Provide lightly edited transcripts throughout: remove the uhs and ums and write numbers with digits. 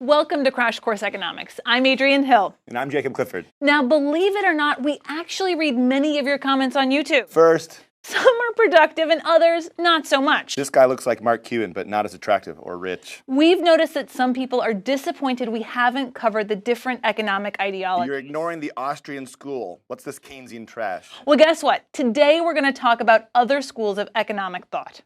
Welcome to Crash Course Economics. I'm Adrienne Hill. And I'm Jacob Clifford. Now, believe it or not, we actually read many of your comments on YouTube. First, some are productive and others not so much. This guy looks like Mark Cuban, but not as attractive or rich. We've noticed that some people are disappointed we haven't covered the different economic ideologies. You're ignoring the Austrian school. What's this Keynesian trash? Well, guess what? Today we're going to talk about other schools of economic thought.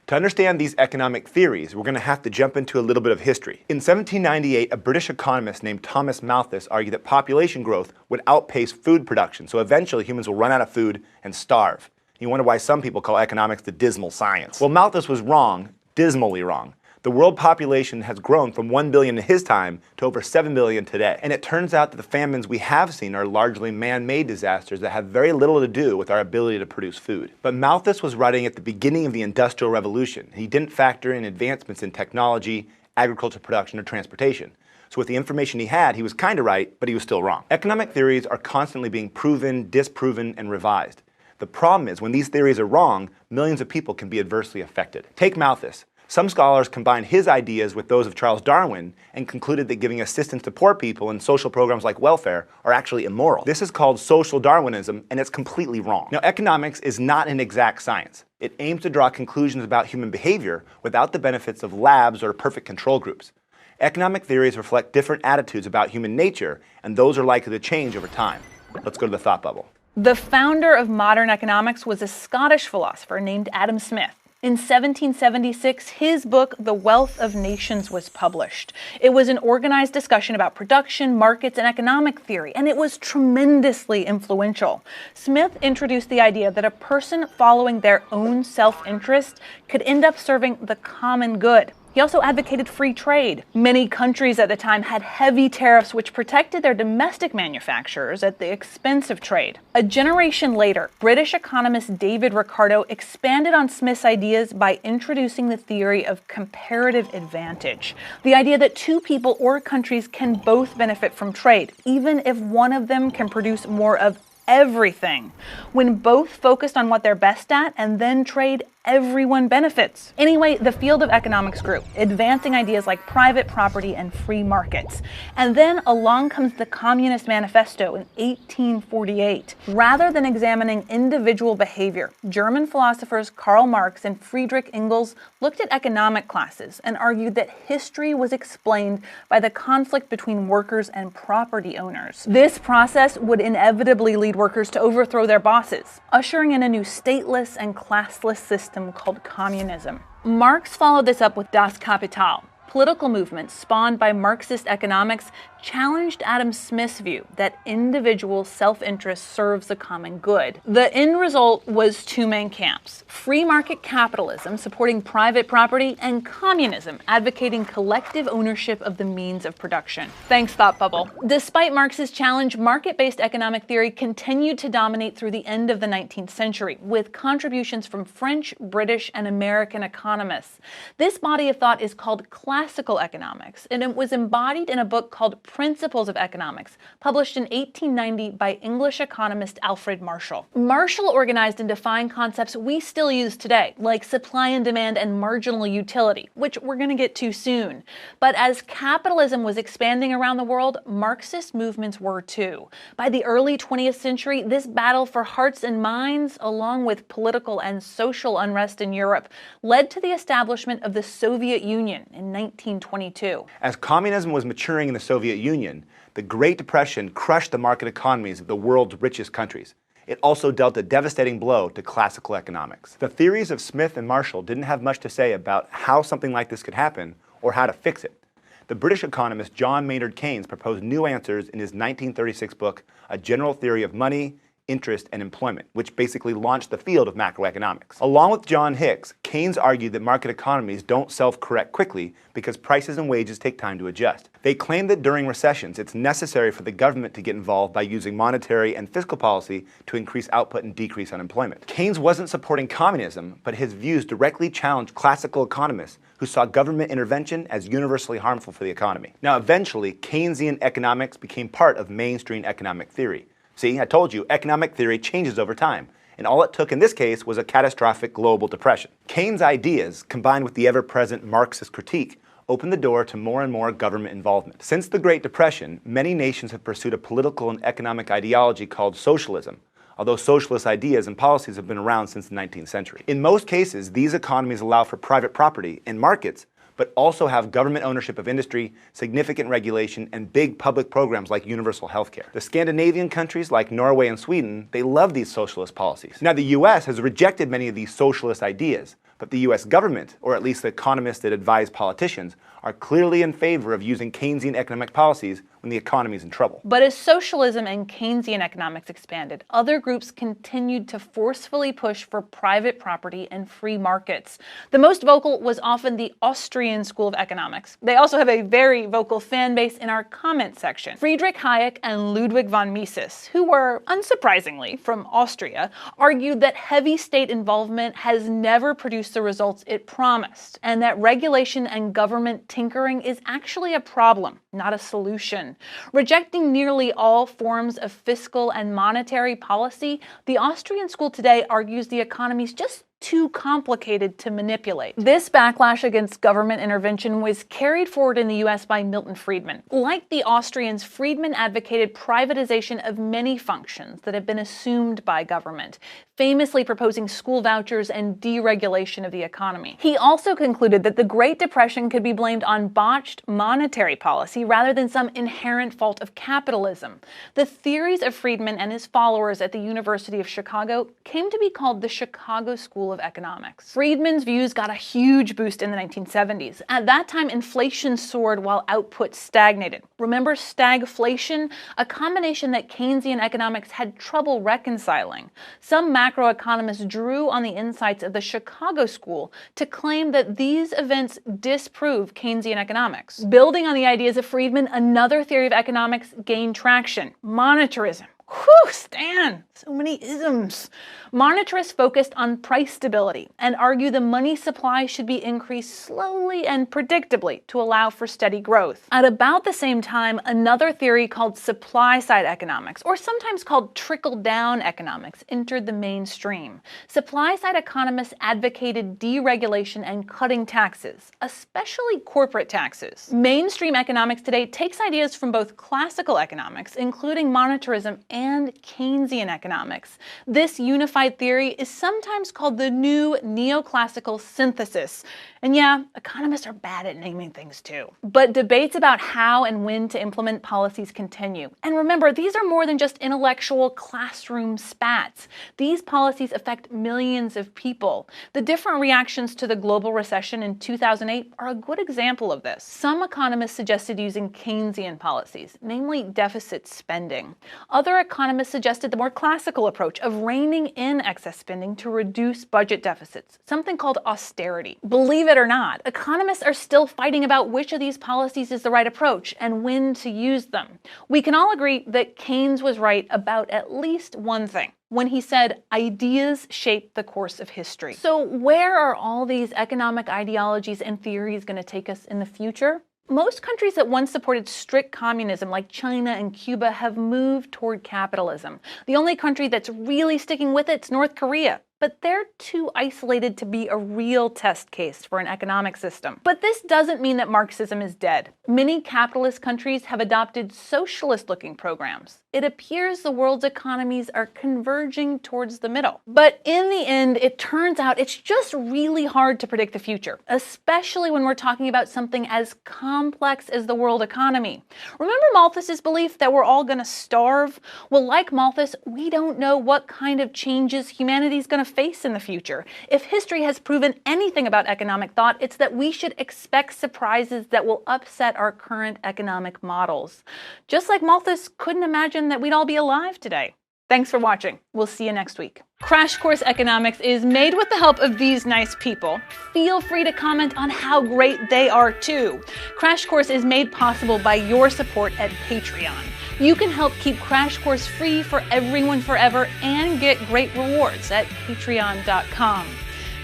To understand these economic theories, we're going to have to jump into a little bit of history. In 1798, a British economist named Thomas Malthus argued that population growth would outpace food production, so eventually humans will run out of food and starve. You wonder why some people call economics the dismal science. Well, Malthus was wrong, dismally wrong. The world population has grown from 1 billion in his time to over 7 billion today. And it turns out that the famines we have seen are largely man-made disasters that have very little to do with our ability to produce food. But Malthus was writing at the beginning of the Industrial Revolution. He didn't factor in advancements in technology, agriculture production, or transportation. So with the information he had, he was kind of right, but he was still wrong. Economic theories are constantly being proven, disproven, and revised. The problem is, when these theories are wrong, millions of people can be adversely affected. Take Malthus. Some scholars combined his ideas with those of Charles Darwin and concluded that giving assistance to poor people and social programs like welfare are actually immoral. This is called social Darwinism, and it's completely wrong. Now, economics is not an exact science. It aims to draw conclusions about human behavior without the benefits of labs or perfect control groups. Economic theories reflect different attitudes about human nature, and those are likely to change over time. Let's go to the thought bubble. The founder of modern economics was a Scottish philosopher named Adam Smith. In 1776, his book, The Wealth of Nations, was published. It was an organized discussion about production, markets, and economic theory, and it was tremendously influential. Smith introduced the idea that a person following their own self-interest could end up serving the common good. He also advocated free trade. Many countries at the time had heavy tariffs which protected their domestic manufacturers at the expense of trade. A generation later, British economist David Ricardo expanded on Smith's ideas by introducing the theory of comparative advantage, the idea that two people or countries can both benefit from trade, even if one of them can produce more of everything. When both focused on what they're best at and then trade, everyone benefits. Anyway, the field of economics grew, advancing ideas like private property and free markets. And then along comes the Communist Manifesto in 1848. Rather than examining individual behavior, German philosophers Karl Marx and Friedrich Engels looked at economic classes and argued that history was explained by the conflict between workers and property owners. This process would inevitably lead workers to overthrow their bosses, ushering in a new stateless and classless system called communism. Marx followed this up with Das Kapital. Political movements spawned by Marxist economics challenged Adam Smith's view that individual self-interest serves the common good. The end result was two main camps: free market capitalism supporting private property and communism advocating collective ownership of the means of production. Thanks, Thought Bubble. Despite Marx's challenge, market-based economic theory continued to dominate through the end of the 19th century, with contributions from French, British, and American economists. This body of thought is called classical economics, and it was embodied in a book called Principles of Economics, published in 1890 by English economist Alfred Marshall. Marshall organized and defined concepts we still use today, like supply and demand and marginal utility, which we're going to get to soon. But as capitalism was expanding around the world, Marxist movements were too. By the early 20th century, this battle for hearts and minds, along with political and social unrest in Europe, led to the establishment of the Soviet Union in 1922. As communism was maturing in the Soviet Union, the Great Depression crushed the market economies of the world's richest countries. It also dealt a devastating blow to classical economics. The theories of Smith and Marshall didn't have much to say about how something like this could happen or how to fix it. The British economist John Maynard Keynes proposed new answers in his 1936 book, A General Theory of Money, Interest, and Employment, which basically launched the field of macroeconomics. Along with John Hicks, Keynes argued that market economies don't self-correct quickly because prices and wages take time to adjust. They claim that during recessions, it's necessary for the government to get involved by using monetary and fiscal policy to increase output and decrease unemployment. Keynes wasn't supporting communism, but his views directly challenged classical economists who saw government intervention as universally harmful for the economy. Now, eventually, Keynesian economics became part of mainstream economic theory. See, I told you, economic theory changes over time, and all it took in this case was a catastrophic global depression. Keynes' ideas, combined with the ever-present Marxist critique, opened the door to more and more government involvement. Since the Great Depression, many nations have pursued a political and economic ideology called socialism, although socialist ideas and policies have been around since the 19th century. In most cases, these economies allow for private property and markets, but also have government ownership of industry, significant regulation, and big public programs like universal healthcare. The Scandinavian countries like Norway and Sweden, they love these socialist policies. Now, the US has rejected many of these socialist ideas, but the US government, or at least the economists that advise politicians, are clearly in favor of using Keynesian economic policies when the economy is in trouble. But as socialism and Keynesian economics expanded, other groups continued to forcefully push for private property and free markets. The most vocal was often the Austrian School of Economics. They also have a very vocal fan base in our comment section. Friedrich Hayek and Ludwig von Mises, who were, unsurprisingly, from Austria, argued that heavy state involvement has never produced the results it promised, and that regulation and government tinkering is actually a problem, not a solution. Rejecting nearly all forms of fiscal and monetary policy, the Austrian school today argues the economy is just too complicated to manipulate. This backlash against government intervention was carried forward in the US by Milton Friedman. Like the Austrians, Friedman advocated privatization of many functions that have been assumed by government, famously proposing school vouchers and deregulation of the economy. He also concluded that the Great Depression could be blamed on botched monetary policy rather than some inherent fault of capitalism. The theories of Friedman and his followers at the University of Chicago came to be called the Chicago School of Economics. Friedman's views got a huge boost in the 1970s. At that time, inflation soared while output stagnated. Remember stagflation? A combination that Keynesian economics had trouble reconciling. Some macroeconomists drew on the insights of the Chicago School to claim that these events disprove Keynesian economics. Building on the ideas of Friedman, another theory of economics gained traction: monetarism. Whew, Stan, so many isms. Monetarists focused on price stability and argue the money supply should be increased slowly and predictably to allow for steady growth. At about the same time, another theory called supply-side economics, or sometimes called trickle-down economics, entered the mainstream. Supply-side economists advocated deregulation and cutting taxes, especially corporate taxes. Mainstream economics today takes ideas from both classical economics, including monetarism, and Keynesian economics. This unified theory is sometimes called the new neoclassical synthesis. And yeah, economists are bad at naming things too. But debates about how and when to implement policies continue. And remember, these are more than just intellectual classroom spats. These policies affect millions of people. The different reactions to the global recession in 2008 are a good example of this. Some economists suggested using Keynesian policies, namely deficit spending. Other economists suggested the more classical approach of reining in excess spending to reduce budget deficits, something called austerity. Believe it or not, economists are still fighting about which of these policies is the right approach and when to use them. We can all agree that Keynes was right about at least one thing, when he said, ideas shape the course of history. So where are all these economic ideologies and theories going to take us in the future? Most countries that once supported strict communism, like China and Cuba, have moved toward capitalism. The only country that's really sticking with it is North Korea. But they're too isolated to be a real test case for an economic system. But this doesn't mean that Marxism is dead. Many capitalist countries have adopted socialist-looking programs. It appears the world's economies are converging towards the middle. But in the end, it turns out it's just really hard to predict the future, especially when we're talking about something as complex as the world economy. Remember Malthus's belief that we're all gonna starve? Well, like Malthus, we don't know what kind of changes humanity's gonna face in the future. If history has proven anything about economic thought, it's that we should expect surprises that will upset our current economic models. Just like Malthus couldn't imagine that we'd all be alive today. Thanks for watching. We'll see you next week. Crash Course Economics is made with the help of these nice people. Feel free to comment on how great they are too. Crash Course is made possible by your support at Patreon. You can help keep Crash Course free for everyone forever and get great rewards at patreon.com.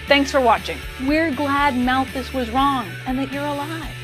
Thanks for watching. We're glad Malthus was wrong and that you're alive.